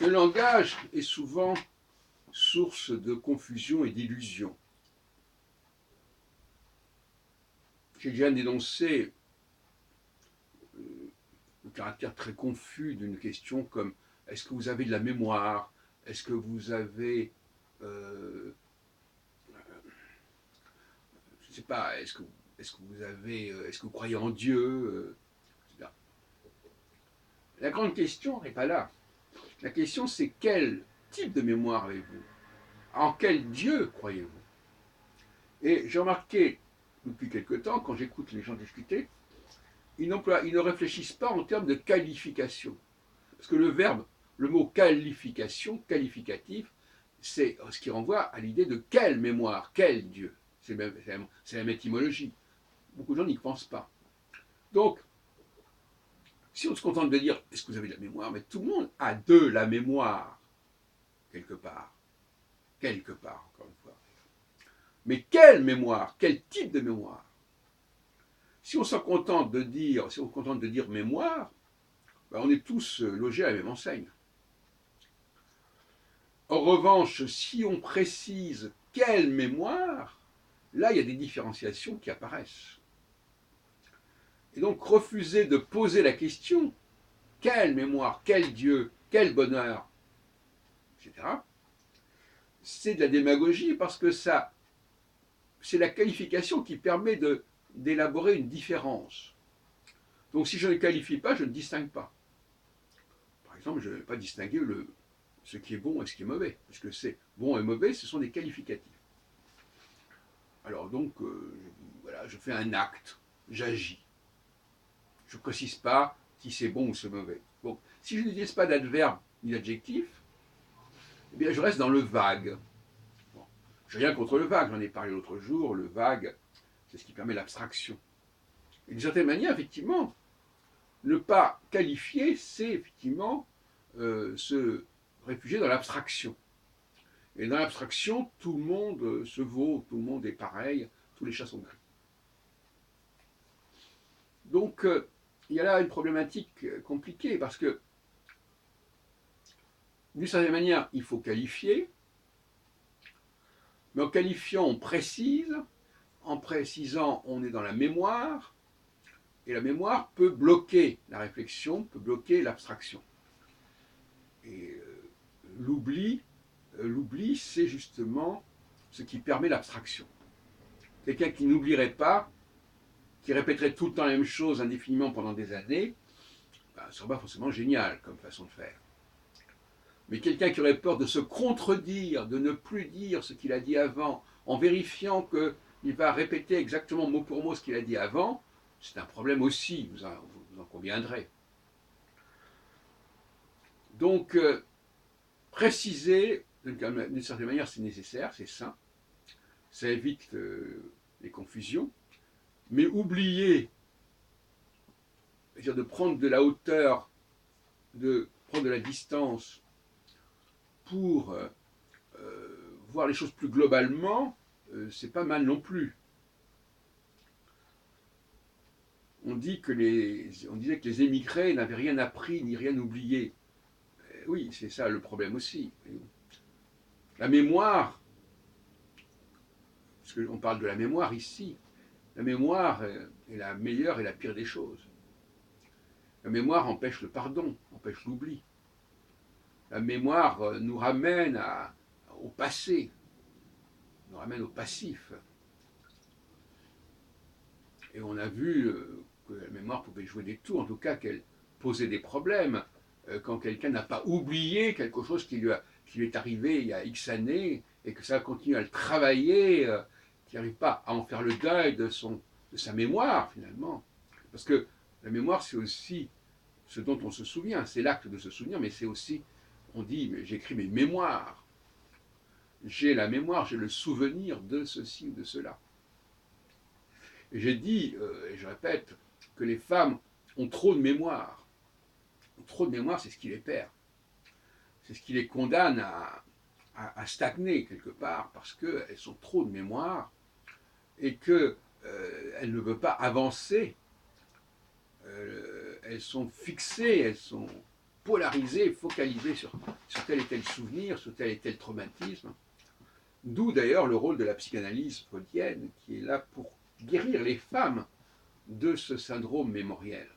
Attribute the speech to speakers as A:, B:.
A: Le langage est souvent source de confusion et d'illusion. J'ai déjà dénoncé le caractère très confus d'une question comme est-ce que vous avez de la mémoire? Est-ce que vous avez, je ne sais pas, est-ce que vous avez, est-ce que vous croyez en Dieu? Etc. La grande question n'est pas là. La question c'est quel type de mémoire avez-vous? En quel Dieu croyez-vous? Et j'ai remarqué depuis quelque temps, quand j'écoute les gens discuter, ils ne réfléchissent pas en termes de qualification. Parce que le verbe, le mot qualification, qualificatif, c'est ce qui renvoie à l'idée de quelle mémoire, quel Dieu. C'est la même étymologie. Beaucoup de gens n'y pensent pas. Donc, si on se contente de dire est-ce que vous avez de la mémoire, mais tout le monde a de la mémoire, quelque part. Quelque part, encore une fois. Mais quelle mémoire? Quel type de mémoire? Si on se contente de dire, si on se contente de dire mémoire, ben on est tous logés à la même enseigne. En revanche, si on précise quelle mémoire, là, il y a des différenciations qui apparaissent. Et donc, refuser de poser la question, quelle mémoire, quel Dieu, quel bonheur, etc., c'est de la démagogie parce que ça, c'est la qualification qui permet d'élaborer une différence. Donc, si je ne qualifie pas, je ne distingue pas. Par exemple, je ne vais pas distinguer ce qui est bon et ce qui est mauvais, puisque c'est bon et mauvais, ce sont des qualificatifs. Alors donc, voilà, je fais un acte, j'agis. Je ne précise pas si c'est bon ou c'est mauvais. Bon, si je n'utilise pas d'adverbe ni d'adjectif, eh bien je reste dans le vague. Bon, je n'ai rien contre le vague, j'en ai parlé l'autre jour, le vague, c'est ce qui permet l'abstraction. Et d'une certaine manière, effectivement, ne pas qualifier, c'est effectivement se réfugier dans l'abstraction. Et dans l'abstraction, tout le monde se vaut, tout le monde est pareil, tous les chats sont gris. Donc, il y a là une problématique compliquée parce que, d'une certaine manière, il faut qualifier, mais en qualifiant, on précise, en précisant, on est dans la mémoire, et la mémoire peut bloquer la réflexion, peut bloquer l'abstraction. Et l'oubli, c'est justement ce qui permet l'abstraction. Quelqu'un qui n'oublierait pas, qui répéterait tout le temps la même chose indéfiniment pendant des années, ben, ce ne serait pas forcément génial comme façon de faire. Mais quelqu'un qui aurait peur de se contredire, de ne plus dire ce qu'il a dit avant, en vérifiant qu'il va répéter exactement mot pour mot ce qu'il a dit avant, c'est un problème aussi, vous en conviendrez. Donc, préciser, d'une certaine manière, c'est nécessaire, c'est sain, ça évite les confusions, mais oublier, c'est-à-dire de prendre de la hauteur, de prendre de la distance pour voir les choses plus globalement, c'est pas mal non plus. On disait que les émigrés n'avaient rien appris ni rien oublié. Oui, c'est ça le problème aussi. La mémoire, parce qu'on parle de la mémoire ici, la mémoire est la meilleure et la pire des choses. La mémoire empêche le pardon, empêche l'oubli. La mémoire nous ramène au passé, nous ramène au passif. Et on a vu que la mémoire pouvait jouer des tours, en tout cas qu'elle posait des problèmes quand quelqu'un n'a pas oublié quelque chose qui lui est arrivé il y a X années et que ça continue à le travailler, qui n'arrive pas à en faire le deuil de sa mémoire finalement. Parce que la mémoire, c'est aussi ce dont on se souvient, c'est l'acte de se souvenir, mais c'est aussi, on dit, mais j'écris mes mémoires. J'ai la mémoire, j'ai le souvenir de ceci ou de cela. Et j'ai dit, et je répète, que les femmes ont trop de mémoire. Trop de mémoire, c'est ce qui les perd. C'est ce qui les condamne à stagner quelque part, parce qu'elles ont trop de mémoire et qu'elles ne veulent pas avancer. Elles sont fixées, polarisé, focalisé sur tel et tel souvenir, sur tel et tel traumatisme. D'où d'ailleurs le rôle de la psychanalyse freudienne, qui est là pour guérir les femmes de ce syndrome mémoriel.